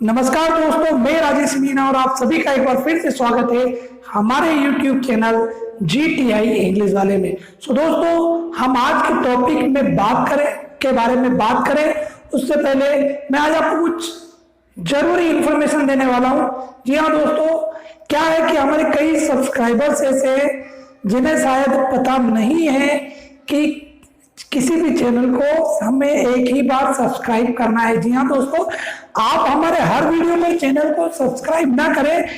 नमस्कार दोस्तों, मैं राजेश मीना और आप सभी का एक बार फिर से स्वागत है हमारे YouTube चैनल GTI इंग्लिश वाले में। दोस्तों, हम आज के टॉपिक में बारे में बात करें उससे पहले मैं आज आपको कुछ जरूरी इंफॉर्मेशन देने वाला हूं। जी हाँ दोस्तों, क्या है कि हमारे कई सब्सक्राइबर्स ऐसे हैं जिन्हें शायद पता नहीं है कि किसी भी चैनल को हमें एक ही बार सब्सक्राइब करना है। जी हाँ दोस्तों, आप हमारे हर वीडियो में चैनल को सब्सक्राइब ना करें,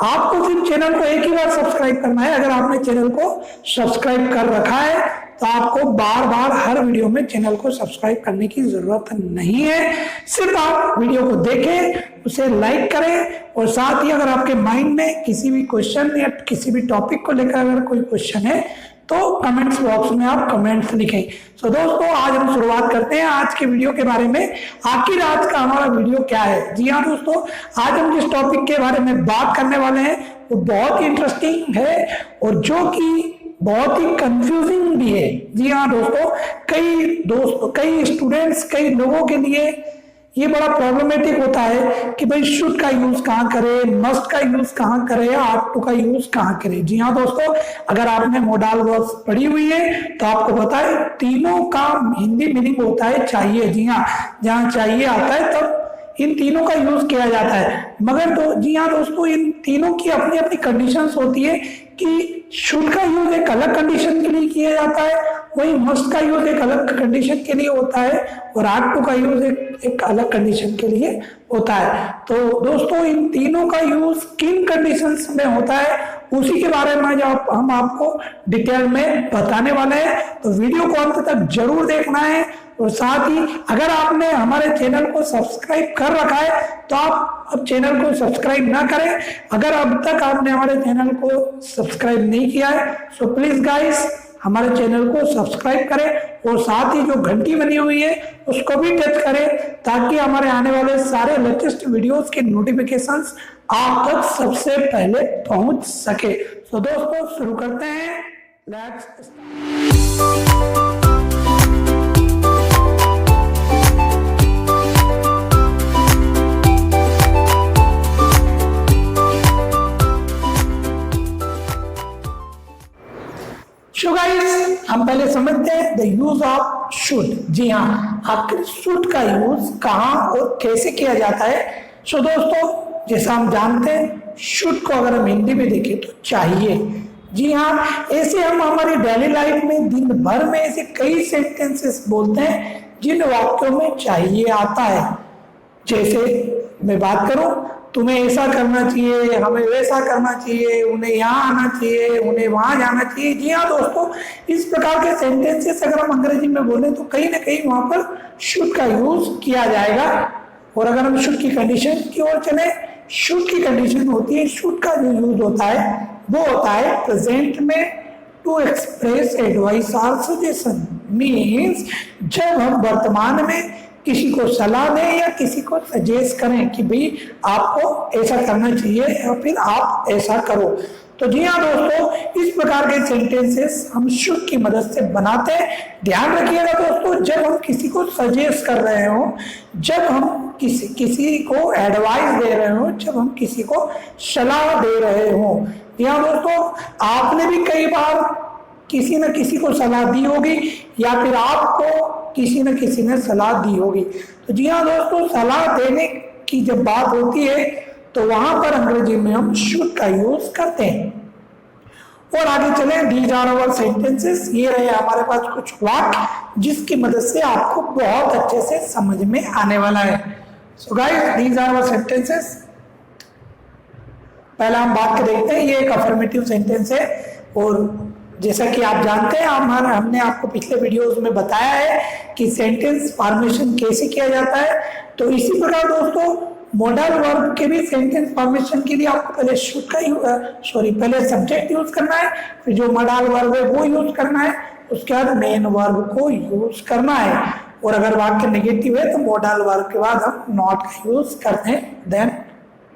आपको सिर्फ चैनल को एक ही बार सब्सक्राइब करना है। अगर आपने चैनल को सब्सक्राइब कर रखा है तो आपको बार बार हर वीडियो में चैनल को सब्सक्राइब करने की जरूरत नहीं है। सिर्फ आप वीडियो को देखें, उसे लाइक करें और साथ ही अगर आपके माइंड में किसी भी क्वेश्चन या किसी भी टॉपिक को लेकर अगर कोई क्वेश्चन है तो कमेंट्स बॉक्स में आप कमेंट्स लिखें। दोस्तों, आज हम शुरुआत करते हैं आज के वीडियो के बारे में। आखिर आज का हमारा वीडियो क्या है? जी हाँ दोस्तों, आज हम जिस टॉपिक के बारे में बात करने वाले हैं वो बहुत ही इंटरेस्टिंग है और जो कि बहुत ही कंफ्यूजिंग भी है। जी हाँ दोस्तों, कई स्टूडेंट्स, कई लोगों के लिए ये बड़ा प्रॉब्लमेटिक होता है कि भाई शुड का यूज कहाँ करें, मस्ट का यूज कहाँ करें, आउट टू का यूज कहाँ करें। जी हाँ दोस्तों, अगर आपने मॉडल वर्ब्स पढ़ी हुई है तो आपको पता है तीनों का हिंदी मीनिंग होता है चाहिए। जी हाँ, जहाँ चाहिए आता है तब इन तीनों का यूज किया जाता है। मगर जी हाँ दोस्तों, इन तीनों की अपनी अपनी कंडीशंस होती है कि शुड का यूज एक अलग कंडीशन के लिए किया जाता है, वही मस्ट का यूज एक अलग कंडीशन के लिए होता है और आर टू का यूज एक अलग कंडीशन के लिए होता है। तो दोस्तों, इन तीनों का यूज किन कंडीशंस में होता है उसी के बारे में हम आपको डिटेल में बताने वाले हैं। तो वीडियो को अंत तक जरूर देखना है और साथ ही अगर आपने हमारे चैनल को सब्सक्राइब कर रखा है तो आप अब चैनल को सब्सक्राइब ना करें। अगर अब तक आपने हमारे चैनल को सब्सक्राइब नहीं किया है तो प्लीज गाइस हमारे चैनल को सब्सक्राइब करें और साथ ही जो घंटी बनी हुई है उसको भी टच करें ताकि हमारे आने वाले सारे लेटेस्ट वीडियोस के नोटिफिकेशंस आप तक सबसे पहले पहुंच सके। तो दोस्तों, शुरू करते हैं। Let's start. So guys, हम पहले समझते हैं द यूज ऑफ शुड। जी हाँ, आखिर शुड का यूज कहाँ और कैसे किया जाता है। दोस्तों, जैसा हम जानते हैं शुड को अगर हम हिंदी में देखें तो चाहिए। जी हाँ, ऐसे हम हमारी डेली लाइफ में दिन भर में ऐसे कई सेंटेंसेस बोलते हैं जिन वाक्यों में चाहिए आता है। जैसे मैं बात करूं, तुम्हें ऐसा करना चाहिए, हमें वैसा करना चाहिए, उन्हें यहाँ आना चाहिए, उन्हें वहां जाना चाहिए। जी हाँ दोस्तों, इस प्रकार के सेंटेंसेस अगर हम अंग्रेजी में बोले तो कहीं ना कहीं वहां पर शुड का यूज किया जाएगा। और अगर हम शुड की कंडीशन की ओर चले, शुड की कंडीशन होती है, शुड का जो यूज होता है वो होता है प्रेजेंट में टू एक्सप्रेस एडवाइस और सजेशन। मीन्स जब हम वर्तमान में किसी को सलाह दें या किसी को सजेस्ट करें कि भाई आपको ऐसा करना चाहिए या फिर आप ऐसा करो। तो जी हाँ दोस्तों, इस प्रकार के सेंटेंसेस हम शुड की मदद से बनाते हैं। ध्यान रखिएगा दोस्तों, जब हम किसी को सजेस्ट कर रहे हो, जब हम किसी को एडवाइस दे रहे हो, जब हम किसी को सलाह दे रहे हो। जी हाँ दोस्तों, आपने भी कई बार किसी न किसी को सलाह दी होगी या फिर आपको किसी न किसी ने सलाह दी होगी। तो जी हाँ दोस्तों, सलाह देने की जब बात होती है तो वहां पर अंग्रेजी में हम शुड का यूज करते हैं। और आगे चले, दीज आर आवर सेंटेंसेस। ये रहे हमारे पास कुछ वाक्य जिसकी मदद से आपको बहुत अच्छे से समझ में आने वाला है। So guys, these are our sentences. पहला हम बात कर देखते हैं, ये एक अफर्मेटिव सेंटेंस है और जैसा कि आप जानते हैं हमने आपको पिछले वीडियोस में बताया है कि सेंटेंस फॉर्मेशन कैसे किया जाता है। तो इसी प्रकार दोस्तों, मॉडल वर्ब के भी सेंटेंस फॉर्मेशन के लिए आपको पहले पहले सब्जेक्ट यूज करना है, फिर जो मॉडल वर्ब है वो यूज करना है, उसके बाद मेन वर्ब को यूज करना है। और अगर वाक्य नेगेटिव है तो मॉडल वर्ब के बाद हम नॉट का यूज करते हैं, then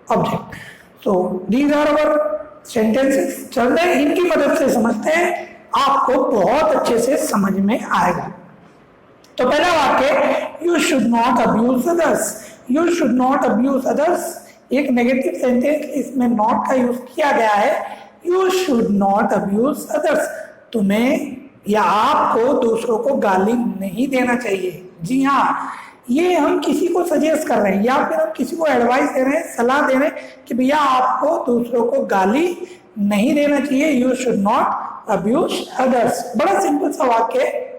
object. So these are our sentences. चल रहे, इनकी मदद से समझते हैं, आपको बहुत अच्छे से समझ में आएगा। तो पहला वाक्य, you should not abuse others. You should not abuse others, एक नेगेटिव सेंटेंस इसमें नॉट का यूज किया गया है। You should not abuse others, तुम्हें या आपको दूसरों को गाली नहीं देना चाहिए। जी हाँ, ये हम किसी को सजेस्ट कर रहे हैं या फिर हम किसी को एडवाइस दे रहे हैं, सलाह दे रहे हैं कि भैया आपको दूसरों को गाली नहीं देना चाहिए। You should not abuse others, बड़ा सिंपल सा वाक्य है।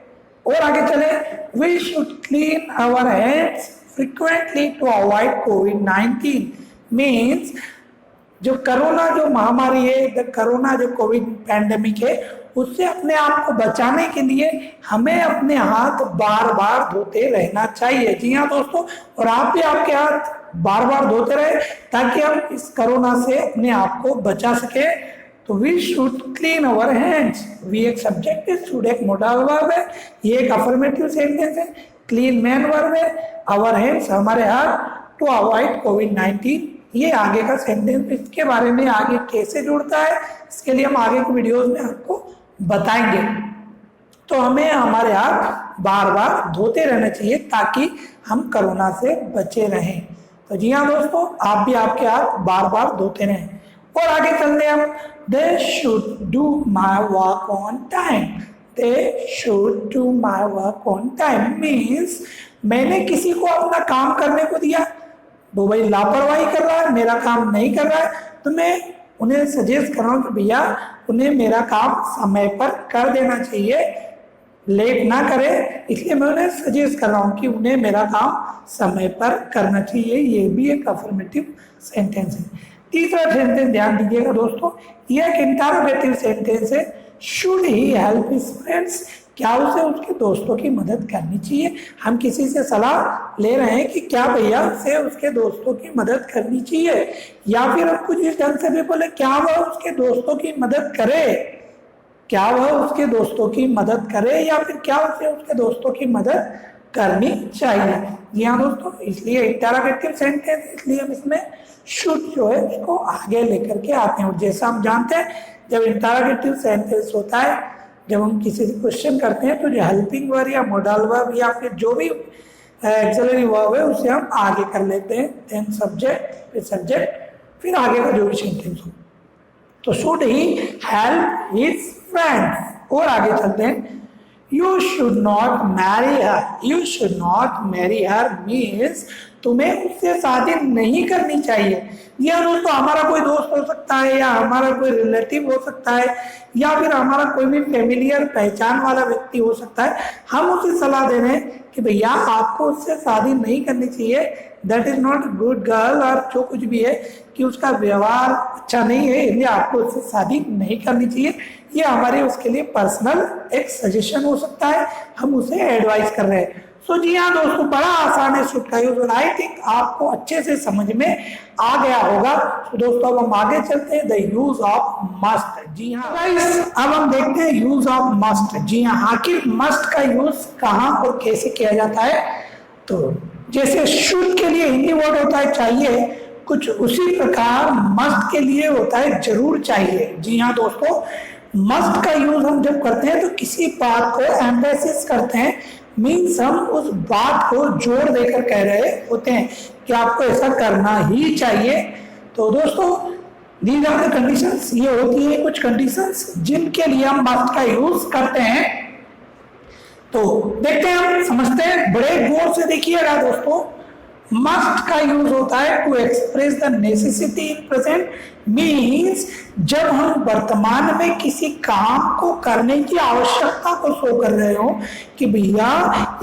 और आगे चले, we should clean our hands frequently to avoid कोविड-19 मीन्स जो कोरोना जो महामारी है, द कोरोना जो कोविड पैंडेमिक है, उससे अपने आप को बचाने के लिए हमें अपने हाथ बार बार धोते रहना चाहिए। जी हाँ दोस्तों, और आप भी आपके हाथ बार बार धोते रहे ताकि हम इस कोरोना से अपने आप को बचा सके। तो we should clean our hands, we एक सब्जेक्ट है, शुड एक मोडल वर्ब है, ये एक अफर्मेटिव सेंटेंस है, क्लीन मेन वर्ब है, अवर हैंड्स हमारे हाथ, टू अवॉइड कोविड-19 ये आगे का सेंटेंस। इसके बारे में आगे कैसे जुड़ता है इसके लिए हम आगे के वीडियोस में आपको बताएंगे। तो हमें हमारे हाथ बार बार धोते रहना चाहिए ताकि हम कोरोना से बचे रहें। तो जी हाँ दोस्तों, आप भी आपके हाथ बार बार धोते रहें। और आगे चलते हैं हम, they should do my work on time, they should do my work on time means मैंने किसी को अपना काम करने को दिया, वो भाई लापरवाही कर रहा है, मेरा काम नहीं कर रहा है, तो मैं उन्हें सजेस्ट कर रहा हूँ कि भैया उन्हें मेरा काम समय पर कर देना चाहिए, लेट ना करे, इसलिए मैं उन्हें सजेस्ट कर रहा हूँ कि उन्हें मेरा काम समय पर करना चाहिए। ये भी एक अफर्मेटिव सेंटेंस है। तीसरा सेंटेंस ध्यान दीजिएगा दोस्तों, ये एक इंटरोगेटिव सेंटेंस है। Should he help his friends, क्या उसे उसके दोस्तों की मदद करनी चाहिए। हम किसी से सलाह ले रहे हैं कि क्या भैया उसे उसके दोस्तों की मदद करनी चाहिए, या फिर हम कुछ इस ढंग से भी बोले क्या वह उसके दोस्तों की मदद करे, क्या वह उसके दोस्तों की मदद करे, या फिर क्या उसे उसके दोस्तों की मदद करनी चाहिए। जी हाँ दोस्तों, इसलिए इंटरोगेटिव सेंटेंस, इसलिए हम इसमें शुड जो है उसको आगे लेकर के आते हैं। और जैसा हम जानते हैं जब इंटरोगेटिव सेंटेंस होता है, जब हम किसी से क्वेश्चन करते हैं तो जो हेल्पिंग वर्ब या मोडल वर्ब या फिर जो भी एक्सिलरी वर्ब है उसे हम आगे कर लेते हैं, देन सब्जेक्ट, फिर सब्जेक्ट, फिर आगे का जो भी सेंटेंस हो। तो should he help his friend. और आगे चलते हैं, you should not marry her, you should not marry her means तुम्हें उससे शादी नहीं करनी चाहिए। या दोस्तों हमारा कोई दोस्त हो सकता है, या हमारा कोई रिलेटिव हो सकता है, या फिर हमारा कोई भी फेमिलियर पहचान वाला व्यक्ति हो सकता है, हम उसे सलाह दे रहे हैं कि भैया आपको उससे शादी नहीं करनी चाहिए, that is not good girl, और जो कुछ भी है कि उसका व्यवहार अच्छा नहीं है, इसलिए आपको उससे शादी नहीं करनी चाहिए। ये हमारे उसके लिए पर्सनल एक सजेशन हो सकता है, हम उसे एडवाइस कर रहे हैं। सो जी हाँ दोस्तों, बड़ा आसान है शुड का यूज, और आई थिंक आपको अच्छे से समझ में आ गया होगा। तो दोस्तों अब हम आगे चलते हैं, द यूज ऑफ मस्ट। जी हाँ गाइस, अब हम देखते हैं यूज ऑफ मस्ट। जी हाँ, आखिर मस्ट का यूज कहाँ और कैसे किया जाता है। तो जैसे शुड के लिए हिंदी वर्ड होता है चाहिए, कुछ उसी प्रकार मस्ट के लिए होता है जरूर चाहिए। जी हाँ दोस्तों, मस्ट का यूज हम जब करते हैं तो किसी बात को एम्फेसिस करते हैं, मीन्स हम उस बात को जोर देकर कह रहे होते हैं कि आपको ऐसा करना ही चाहिए। तो दोस्तों दीज आर द कंडीशंस, ये होती है कुछ कंडीशंस जिनके लिए हम मस्ट का यूज करते हैं। तो देखते हैं, हम समझते हैं, बड़े गौर से देखिएगा दोस्तों। मस्ट का यूज होता है to express the necessity in present means जब हम वर्तमान में किसी काम को करने की आवश्यकता को शो कर रहे हो कि भैया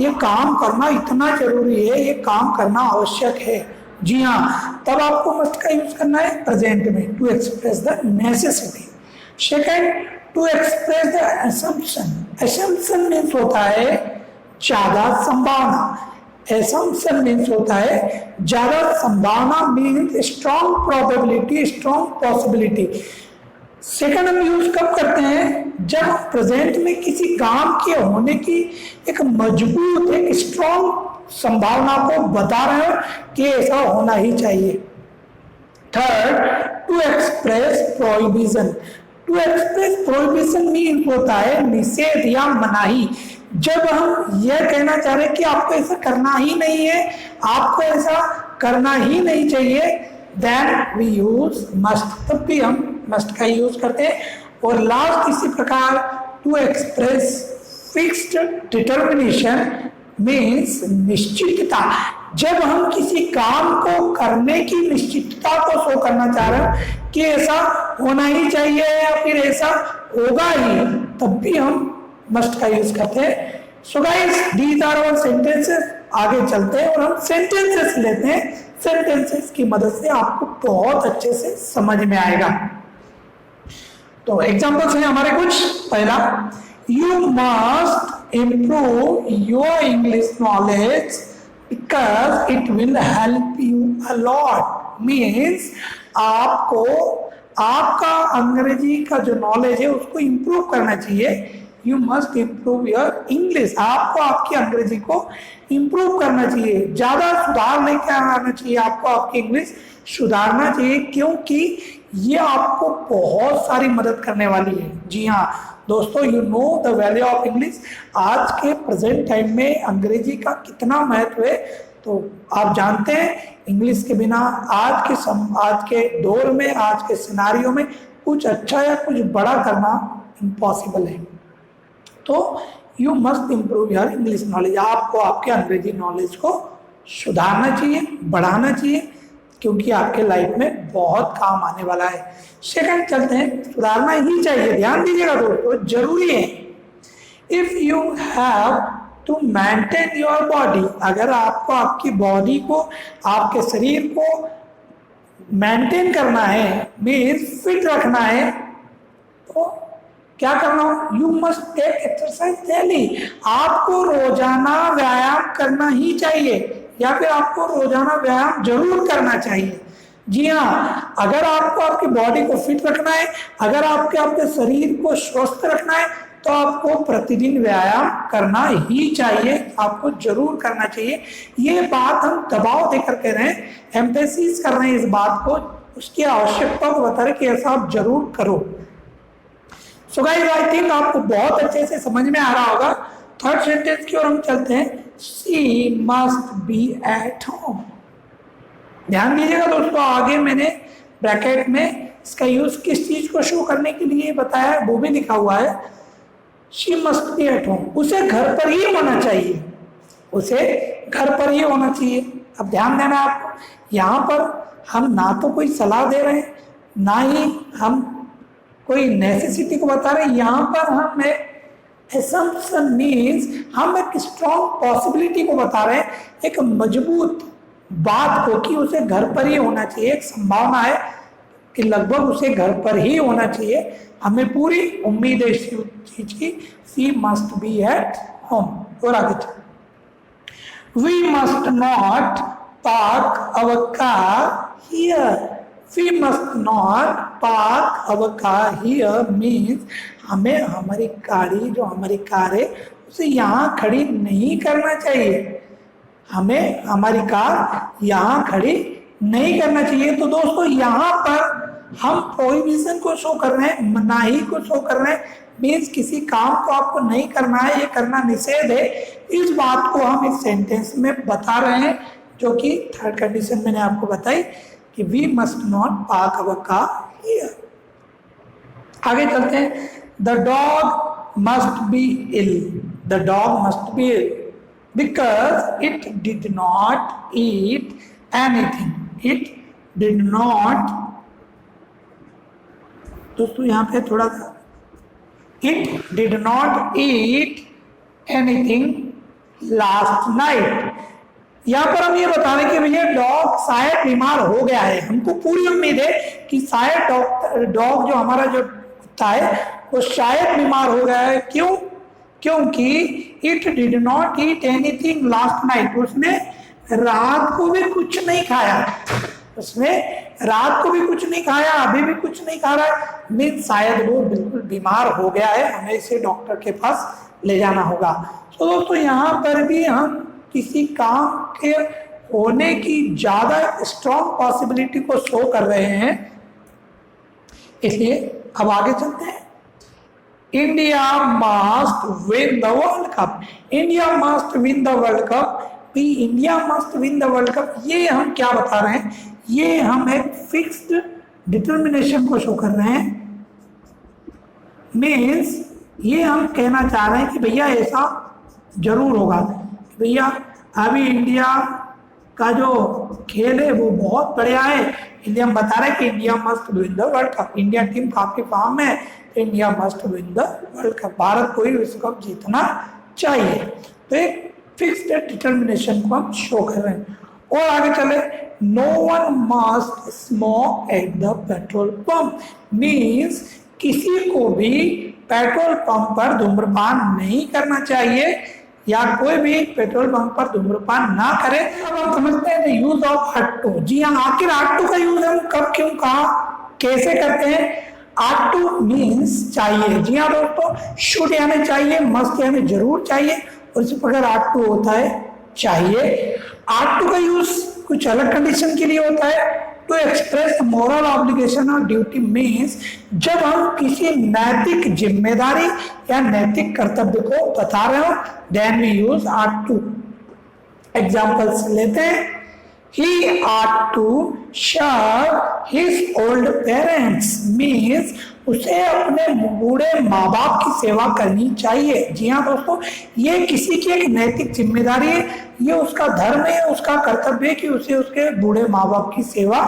ये काम करना इतना जरूरी है, ये काम करना आवश्यक है। जी हाँ, तब आपको मस्ट का यूज करना है प्रेजेंट में, to express the necessity. Second, to express the assumption. Assumption means होता है ज्यादा संभावना, assumption मीन्स होता है ज्यादा संभावना, means strong probability, strong possibility. Second हम यूज कब करते हैं, जब प्रेजेंट में किसी काम के होने की एक मजबूत, एक स्ट्रॉन्ग संभावना को बता रहे हो कि ऐसा होना ही चाहिए। Third, to express prohibition. To express prohibition means होता है निषेध या मनाही। जब हम यह कहना चाह रहे हैं कि आपको ऐसा करना ही नहीं है, आपको ऐसा करना ही नहीं चाहिए, देन वी यूज मस्ट, तब भी हम मस्ट का यूज करते हैं। और लास्ट इसी प्रकार to express fixed determination means निश्चितता, जब हम किसी काम को करने की निश्चितता को शो करना चाह रहे हैं कि ऐसा होना ही चाहिए या फिर ऐसा होगा ही, तब भी हम मस्ट का यूज करते हैं। So guys these are our sentences. आगे चलते हैं और हम सेंटेंसेस लेते हैं। सेंटेंसेस की मदद से आपको बहुत अच्छे से समझ में आएगा। तो एग्जांपल्स हैं हमारे कुछ। पहला, you must improve your English knowledge because it will help you a lot. Means आपको आपका अंग्रेजी का जो नॉलेज है उसको इम्प्रूव करना चाहिए। You must improve your English, आपको आपकी अंग्रेजी को इम्प्रूव करना चाहिए, ज्यादा सुधार लेके आना चाहिए, आपको आपकी इंग्लिश सुधारना चाहिए, क्योंकि ये आपको बहुत सारी मदद करने वाली है। जी हाँ दोस्तों, you know the value of English. आज के प्रेजेंट टाइम में अंग्रेजी का कितना महत्व है तो आप जानते हैं। इंग्लिश के बिना आज के दौर में, आज के सिनारियों में कुछ अच्छा या कुछ बड़ा करना इम्पॉसिबल है। तो you must improve your English knowledge, आपको आपके अंग्रेजी नॉलेज को सुधारना चाहिए, बढ़ाना चाहिए, क्योंकि आपके लाइफ में बहुत काम आने वाला है। सेकंड चलते हैं, सुधारना ही चाहिए, ध्यान दीजिएगा दोस्तों, जरूरी है। If you have to maintain your body, अगर आपको आपकी बॉडी को, आपके शरीर को मेंटेन करना है, मीन्स फिट रखना है, तो क्या करना हो? You must take exercise daily, आपको रोजाना व्यायाम करना ही चाहिए, या फिर आपको रोजाना व्यायाम जरूर करना चाहिए। जी हाँ, अगर आपको आपकी बॉडी को फिट रखना है, अगर आपके आपके शरीर को स्वस्थ रखना है, तो आपको प्रतिदिन व्यायाम करना ही चाहिए, आपको जरूर करना चाहिए। ये बात हम दबाव देकर कह रहे हैं, एम्फेसिस कर रहे हैं इस बात को, उसकी आवश्यकता को बता रहे कि ऐसा आप जरूर करो। सो गाइस आई थिंक आपको बहुत अच्छे से समझ में आ रहा होगा। थर्ड सेंटेंस की ओर हम चलते हैं। She must be at home. ध्यान दीजिएगा दोस्तों, आगे मैंने ब्रैकेट में इसका यूज किस चीज को शो करने के लिए बताया है वो भी लिखा हुआ है। She must be at home, उसे घर पर ही होना चाहिए, उसे घर पर ही होना चाहिए। अब ध्यान देना आपको, यहाँ पर हम ना तो कोई सलाह दे रहे हैं, ना ही हम कोई नेसेसिटी को बता रहे हैं। यहाँ पर हम assumption means हम एक स्ट्रॉन्ग पॉसिबिलिटी को बता रहे हैं, एक मजबूत बात को कि उसे घर पर ही होना चाहिए। एक संभावना है कि लगभग उसे घर पर ही होना चाहिए, हमें पूरी उम्मीद है इस चीज की। She must be at home. और आगे we must not park our car here. We must not park our car here means हमें हमारी गाड़ी, जो हमारी कार है, उसे यहाँ खड़ी नहीं करना चाहिए, हमें हमारी कार यहाँ खड़ी नहीं करना चाहिए। तो दोस्तों यहाँ पर हम प्रोहिबिशन को शो कर रहे हैं, मनाही को शो कर रहे हैं, मीन्स किसी काम को आपको नहीं करना है, ये करना निषेध है। इस बात को हम इस सेंटेंस में बता रहे हैं, जो कि थर्ड कंडीशन मैंने आपको बताई कि we must not park our car here. आगे चलते हैं। The dog must be ill. The dog must be ill because it did not eat anything. It did not, दोस्तों यहाँ पे थोड़ा सा, it did not eat anything last night. यहाँ पर हम ये बता रहे हैं कि भैया डॉग शायद बीमार हो गया है। हमको पूरी उम्मीद है कि शायद डॉग जो हमारा जो कुत्ता है वो शायद बीमार हो गया है। क्यों? क्योंकि it did not eat anything last night, उसने रात को भी कुछ नहीं खाया, उसने रात को भी कुछ नहीं खाया, अभी भी कुछ नहीं खा रहा है, मीन्स शायद वो बिल्कुल बीमार हो गया है, हमें इसे डॉक्टर के पास ले जाना होगा। तो दोस्तों यहाँ पर भी हम किसी काम के होने की ज्यादा स्ट्रॉन्ग पॉसिबिलिटी को शो कर रहे हैं, इसलिए अब आगे चलते हैं। India must win the world cup. India must win the world cup भी India must win the world cup, ये हम क्या बता रहे हैं, ये हम एक फिक्स्ड डिटर्मिनेशन को शो कर रहे हैं। मीन्स ये हम कहना चाह रहे हैं कि भैया ऐसा जरूर होगा, भैया अभी इंडिया का जो खेल है वो बहुत बढ़िया है, इंडिया बता रहे हैं कि India must win the world cup, India team काफी फॉर्म है, India must win the world cup, Bharat को ही विश्व कप जीतना चाहिए। तो एक फिक्स्ड डिटर्मिनेशन को हम शो कर रहे हैं। और आगे चले, no one must smoke at the petrol pump, means किसी को भी पेट्रोल पंप पर धूम्रपान नहीं करना चाहिए, या कोई भी पेट्रोल पंप पर धूम्रपान ना करे। अब हम समझते हैं यूज ऑफ R2। जी हाँ, आखिर R2 का यूज हम कब, क्यों, कहाँ, कैसे करते हैं। R2 मीन्स चाहिए। जी हाँ दोस्तों, शुड यानी चाहिए, मस्ट यानी जरूर चाहिए, और इसी प्रकार R2 होता है चाहिए। R2 का यूज कुछ अलग कंडीशन के लिए होता है, टू एक्सप्रेस मोरल ऑब्लिगेशन और ड्यूटी, मीन्स जब हम किसी नैतिक जिम्मेदारी या नैतिक कर्तव्य को बता रहे हो, then we use R2। Examples लेते हैं, he ought to serve his old parents, means उसे अपने बूढ़े माँ बाप की सेवा करनी चाहिए। जी हाँ दोस्तों, ये किसी की एक नैतिक जिम्मेदारी है, ये उसका धर्म है, उसका कर्तव्य है कि उसे उसके बूढ़े माँ बाप की सेवा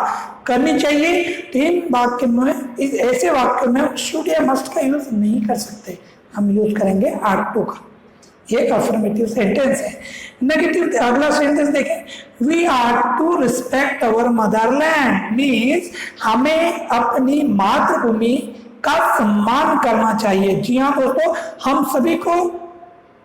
करनी चाहिए। तो इन वाक्य में, इस ऐसे वाक्य में शुड या मस्ट का यूज नहीं कर सकते, हम यूज करेंगे R2 का। एक अफर्मेटिव सेंटेंस है। नेगेटिव, अगला सेंटेंस देखें, we are to respect our motherland, means हमें अपनी मातृभूमि का सम्मान करना चाहिए। जी हाँ दोस्तों, हम सभी को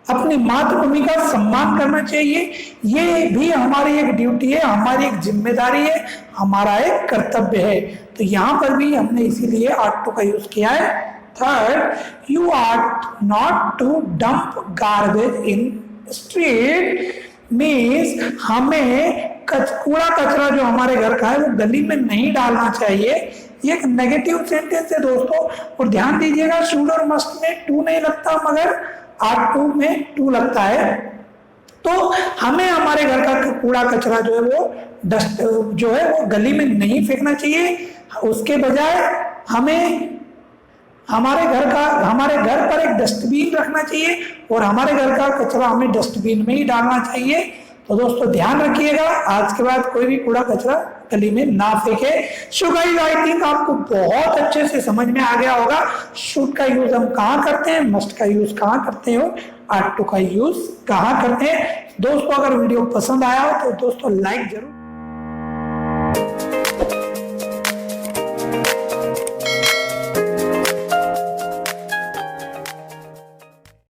अपनी मातृभूमि का सम्मान करना चाहिए, ये भी हमारी एक ड्यूटी है, हमारी एक जिम्मेदारी है, हमारा एक कर्तव्य है। तो यहाँ पर भी हमने इसीलिए R2 का यूज किया है। Third, you ought not to dump garbage in street, means हमें कूड़ा कचरा जो हमारे घर का है वो गली में नहीं डालना चाहिए। ये एक नेगेटिव सेंटेंस है दोस्तों, और ध्यान दीजिएगा शुड और मस्ट में टू नहीं लगता, मगर R2 में टू लगता है। तो हमें हमारे घर का कूड़ा कचरा जो है वो डस्ट जो है वो गली में नहीं फेंकना चाहिए, उसके बजाय हमें हमारे घर पर एक डस्टबिन रखना चाहिए, और हमारे घर का कचरा हमें डस्टबिन में ही डालना चाहिए। तो दोस्तों ध्यान रखिएगा, आज के बाद कोई भी कूड़ा कचरा गली में ना फेंके। सो गाइस, आई थिंक आपको बहुत अच्छे से समझ में आ गया होगा शुड का यूज हम कहाँ करते हैं, मस्ट का यूज कहाँ करते हो, R2 का यूज कहाँ करते हैं। दोस्तों अगर वीडियो पसंद आया हो तो दोस्तों लाइक जरूर